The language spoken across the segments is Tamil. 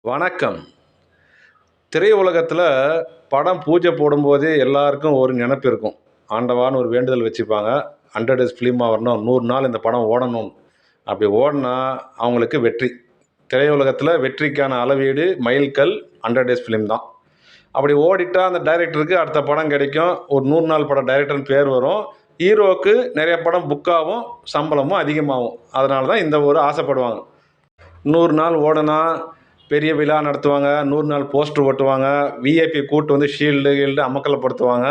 வணக்கம். திரையுலகத்தில் படம் பூஜை போடும்போதே எல்லாருக்கும் ஒரு நினப்பு இருக்கும். ஆண்டவான்னு ஒரு வேண்டுதல் வச்சுப்பாங்க. 100 டேஸ் ஃபிலிமாக வரணும், 100 நாள் இந்த படம் ஓடணும். அப்படி ஓடினா அவங்களுக்கு வெற்றி. திரையுலகத்தில் வெற்றிக்கான அளவீடு மைல்கல் 100 டேஸ் ஃபிலிம் தான். அப்படி ஓடிட்டா அந்த டைரக்டருக்கு அடுத்த படம் கிடைக்கும். ஒரு 100 நாள் படம் டைரக்டர்னு பேர் வரும். ஹீரோவுக்கு நிறைய படம் புக்காகும், சம்பளமும் அதிகமாகும். அதனால தான் இந்த ஒரு ஆசைப்படுவாங்க. 100 நாள் ஓடனா பெரிய விழா நடத்துவாங்க, 100 நாள் போஸ்டர் ஓட்டுவாங்க, விஐபி கூட்டு வந்து ஷீல்டு அமக்கலப்படுத்துவாங்க.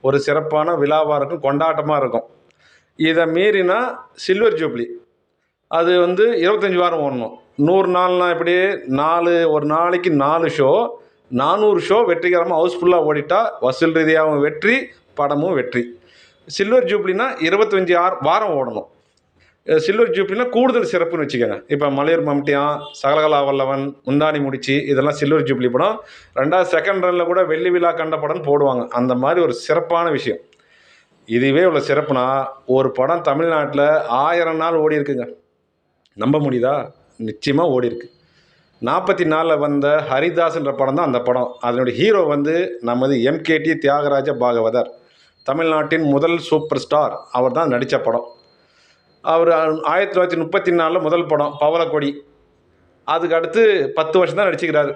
ஒரு சிறப்பான விழாவாக இருக்கும், கொண்டாட்டமாக இருக்கும். இதை மீறினா சில்வர் ஜூப்ளி, அது வந்து 25 வாரம் ஓடணும். 100 நாள்னால் எப்படி, ஒரு நாளைக்கு 4 ஷோ, 400 ஷோ வெற்றிகரமாக ஹவுஸ்ஃபுல்லாக ஓடிட்டா வசூல் ரீதியாகவும் வெற்றி, படமும் வெற்றி. சில்வர் ஜூப்ளினா 25 வாரம் ஓடணும். சில்வர் ஜூப்ளினா கூடுதல் சிறப்புன்னு வச்சுக்கோங்க. இப்போ மலையூர் மம்டியான், சகலகலா வல்லவன், முந்தானி முடிச்சு, இதெல்லாம் சில்வர் ஜூப்ளி படம். 2வது செகண்ட் ரனில் கூட வெள்ளி விழா கண்ட படம் போடுவாங்க. அந்த மாதிரி ஒரு சிறப்பான விஷயம். இதுவே இவ்வளோ சிறப்புனா, ஒரு படம் தமிழ்நாட்டில் 1000 நாள் ஓடி இருக்குங்க. நம்ப முடியுதா? நிச்சயமாக ஓடி இருக்கு. 44 வந்த ஹரிதாஸ்ன்ற படம் தான் அந்த படம். அதனுடைய ஹீரோ வந்து நமது எம்கேடி தியாகராஜ பாகவதர், தமிழ்நாட்டின் முதல் சூப்பர் ஸ்டார். அவர் தான் நடித்த படம். அவர் 1934 முதல் படம் பவளக்கொடி. அதுக்கு அடுத்து 10 வருஷம் தான் நடிச்சுக்கிறாரு.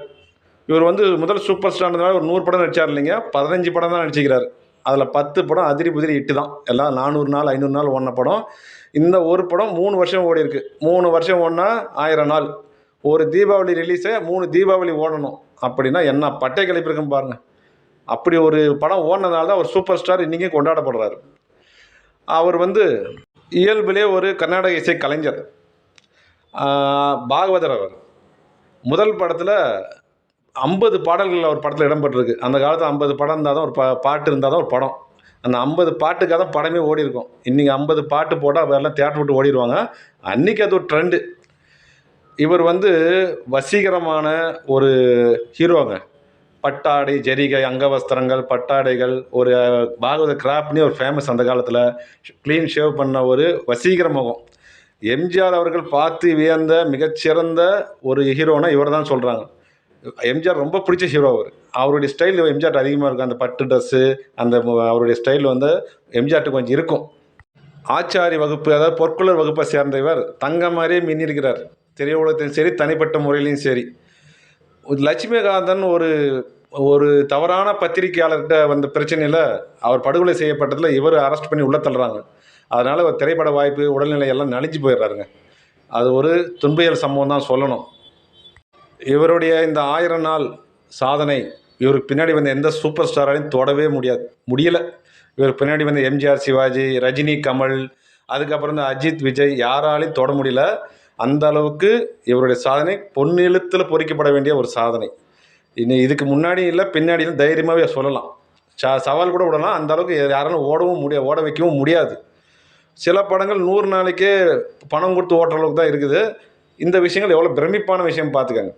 இவர் வந்து முதல் சூப்பர் ஸ்டார்ன்றதுனால ஒரு 100 படம் நடித்தார் இல்லைங்க, 15 படம் தான் நடிச்சுக்கிறார். அதில் 10 படம் அதிரி புதிரி இட்டு தான். எல்லாம் 400 நாள் 500 நாள் ஓடின படம். இந்த ஒரு படம் 3 வருஷம் ஓடி இருக்கு. 3 வருஷம் ஓடினா 1000 நாள். ஒரு தீபாவளி ரிலீஸை 3 தீபாவளி ஓடணும். அப்படின்னா என்ன பட்டை கிளப்பி இருக்குன்னு பாருங்கள். அப்படி ஒரு படம் ஓடினதால தான் அவர் சூப்பர் ஸ்டார் இன்றைக்கும் கொண்டாடப்படுறாரு. அவர் வந்து இயல்பிலே ஒரு கர்நாடக இசை கலைஞர். பாகவதர் அவர் முதல் படத்தில் 50 பாடல்கள் அவர் படத்தில் இடம்பெற்றிருக்கு. அந்த காலத்தில் 50 படம் இருந்தால் தான் ஒரு பாட்டு இருந்தால் தான் ஒரு படம். அந்த 50 பாட்டுக்காக தான் படமே ஓடி இருக்கும். இன்றைக்கி 50 பாட்டு போட்டால் எல்லாம் தியேட்டர் விட்டு ஓடிடுவாங்க. அன்றைக்கி அது ஒரு ட்ரெண்டு. இவர் வந்து வசீகரமான ஒரு ஹீரோங்க. பட்டாடை, ஜரிகை, அங்கவஸ்திரங்கள், பட்டாடைகள், ஒரு பாகவத கிராப்னே ஒரு ஃபேமஸ். அந்த காலத்தில் க்ளீன் ஷேவ் பண்ண ஒரு வசீகர முகம். எம்ஜிஆர் அவர்கள் பார்த்து வியந்த மிகச்சிறந்த ஒரு ஹீரோனா இவர் தான் சொல்கிறாங்க. எம்ஜிஆர் ரொம்ப பிடிச்ச ஹீரோ அவர். அவருடைய ஸ்டைல் எம்ஜிஆர் அதிகமாக இருக்கும். அந்த பட்டு ட்ரெஸ்ஸு, அந்த அவருடைய ஸ்டைல் வந்து எம்ஜிஆர்ட்டு கொஞ்சம் இருக்கும். ஆச்சாரி வகுப்பு, அதாவது பொற்குலர் வகுப்பை சேர்ந்த இவர் தங்க மாதிரியே மின்னிருக்கிறார். திரையுலகத்திலும் சரி, தனிப்பட்ட முறையிலையும் சரி. லட்சுமிகாந்தன் ஒரு தவறான பத்திரிகையாளர்கிட்ட வந்த பிரச்சனையில் அவர் படுகொலை செய்யப்பட்டதில் இவர் அரெஸ்ட் பண்ணி உள்ளே தள்ளுறாங்க. அதனால் ஒரு திரைப்பட வாய்ப்பு, உடல்நிலை எல்லாம் நலிஞ்சு போயிடுறாருங்க. அது ஒரு துன்பியல் சம்பவம் தான் சொல்லணும். இவருடைய இந்த 1000 நாள் சாதனை இவருக்கு பின்னாடி வந்த எந்த சூப்பர் ஸ்டாராலையும் தொடவே முடியலை. இவருக்கு பின்னாடி வந்த எம்ஜிஆர், சிவாஜி, ரஜினி, கமல், அதுக்கப்புறம் இந்த அஜித், விஜய், யாராலையும் தொட முடியல. அந்த அளவுக்கு இவருடைய சாதனை பொன்னெழுத்தில் பொறிக்கப்பட வேண்டிய ஒரு சாதனை. இதுக்கு முன்னாடி இல்லை பின்னாடியும் தைரியமாகவே சொல்லலாம். சவால் கூட விடலாம். அந்த அளவுக்கு யாராலும் ஓட வைக்கவும் முடியாது. சில படங்கள் 100 நாளைக்கே பணம் கொடுத்து ஓட்டுற அளவுக்கு தான் இருக்குது. இந்த விஷயங்கள் எவ்வளோ பிரமிப்பான விஷயம் பார்த்துக்கங்க.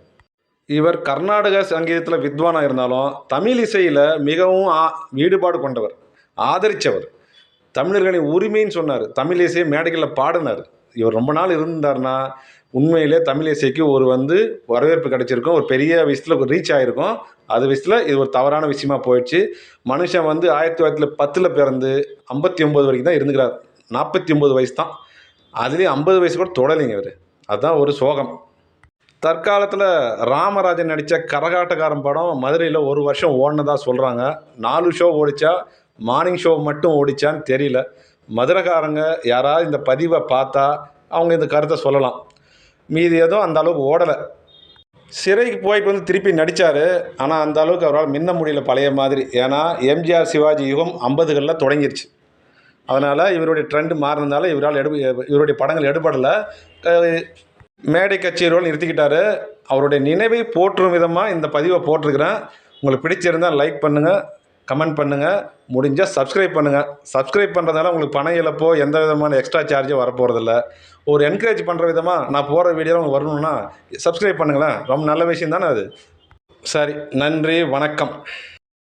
இவர் கர்நாடக சங்கீதத்தில் வித்வானாக இருந்தாலும் தமிழ் இசையில் மிகவும் ஈடுபாடு கொண்டவர், ஆதரித்தவர். தமிழர்களின் உரிமைன்னு சொன்னார். தமிழ் இசையை மேடைகளில் பாடினார். இவர் ரொம்ப நாள் இருந்தார்னா உண்மையிலே தமிழ் இசைக்கு ஒரு வரவேற்பு கிடைச்சிருக்கும். ஒரு பெரிய விஷயத்தில் ரீச் ஆகிருக்கும். அது விஷயத்தில் இது ஒரு தவறான விஷயமா போயிடுச்சு. மனுஷன் 1910 பிறந்து 59 வரைக்கும் தான் இருந்துக்கிறார். 49 வயசு தான். அதுலேயும் 50 வயசு கூட தொடலைங்க இவர். அதுதான் ஒரு சோகம். தற்காலத்தில் ராமராஜன் நடித்த கரகாட்டக்காரன் படம் மதுரையில் 1 வருஷம் ஓடினதாக சொல்கிறாங்க. 4 ஷோ ஓடிச்சா, மார்னிங் ஷோ மட்டும் ஓடிச்சான்னு தெரியல. மதுரைக்காரங்க யாராவது இந்த பதிவை பார்த்தா அவங்க இந்த கருத்தை சொல்லலாம். மீதி எதுவும் அந்த அளவுக்கு ஓடலை. சிறைக்கு போயிட்டு திருப்பி நடித்தார். ஆனால் அந்த அளவுக்கு அவரால் மின்ன முடியல பழைய மாதிரி. ஏன்னா எம்ஜிஆர், சிவாஜி யுகம் 50களில் தொடங்கிருச்சு. அதனால் இவருடைய ட்ரெண்டு மாறினதால இவருடைய படங்கள் எடுபடலை. மேடை கச்சேரியோடு நிறுத்திக்கிட்டார். அவருடைய நினைவை போற்றும் விதமாக இந்த பதிவை போட்டிருக்கிறேன். உங்களுக்கு பிடிச்சிருந்தால் லைக் பண்ணுங்கள், கமெண்ட் பண்ணுங்கள், முடிஞ்சால் சப்ஸ்கிரைப் பண்ணுங்கள். சப்ஸ்கிரைப் பண்ணுறதுனால உங்களுக்கு பண இழப்போ எந்த விதமான எக்ஸ்ட்ரா சார்ஜோ வரப்போகிறதில்ல. ஒரு என்கரேஜ் பண்ணுற விதமாக நான் போகிற வீடியோ உங்களுக்கு வரணுன்னா சப்ஸ்கிரைப் பண்ணுங்களேன். ரொம்ப நல்ல விஷயம் தானே அது. சரி, நன்றி, வணக்கம்.